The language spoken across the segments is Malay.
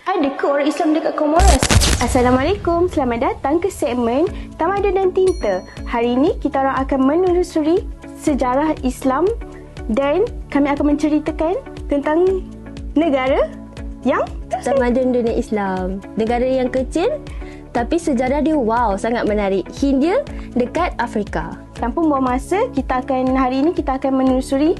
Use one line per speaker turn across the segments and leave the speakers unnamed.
Adakah orang Islam dekat Comoros? Assalamualaikum, selamat datang ke segmen Tamadun dan Tinta. Hari ini kita orang akan menelusuri sejarah Islam dan kami akan menceritakan tentang negara yang
tamadun dunia Islam. Negara yang kecil tapi sejarah dia sangat menarik. Hindia dekat Afrika.
Tanpa buang masa, hari ini kita akan menelusuri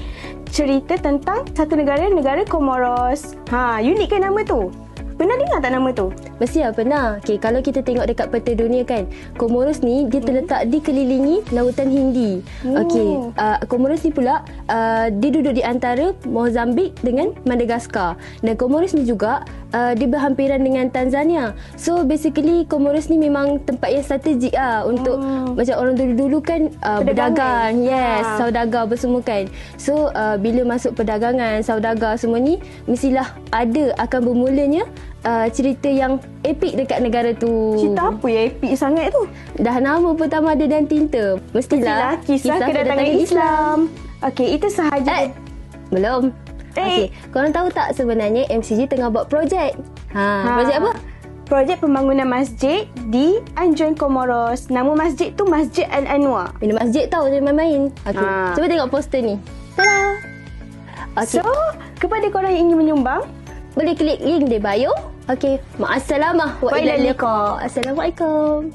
cerita tentang satu negara Comoros. Unik kan nama tu? Pernah dengar tak nama tu?
Mesti lah pernah. Kalau kita tengok dekat peta dunia kan, Comoros ni dia terletak dikelilingi lautan Hindi. Comoros ni pula dia duduk di antara Mozambik dengan Madagaskar. Dan Comoros ni juga dia berhampiran dengan Tanzania. So basically Comoros ni memang tempat yang strategik untuk macam orang dulu-dulu kan berdagang. Saudagar bersemua kan. So bila masuk perdagangan, saudagar semua ni, mestilah ada akan bermulanya cerita yang epik dekat negara tu.
Cerita apa yang epik sangat tu?
Dah nama pertama ada dan tinta. Mestilah
kisah kedatangan Islam. Itu sahaja.
Belum. Korang tahu tak sebenarnya MCG tengah buat projek? Projek apa?
Projek pembangunan masjid di Anjuran Comoros. Nama masjid tu Masjid Al-Anwar.
Bila masjid tahu jangan main-main. Cuba tengok poster ni. Tada!
So, kepada korang yang ingin menyumbang,
boleh klik link di bio. Ma'assalamah wa ilal liqa. Assalamualaikum.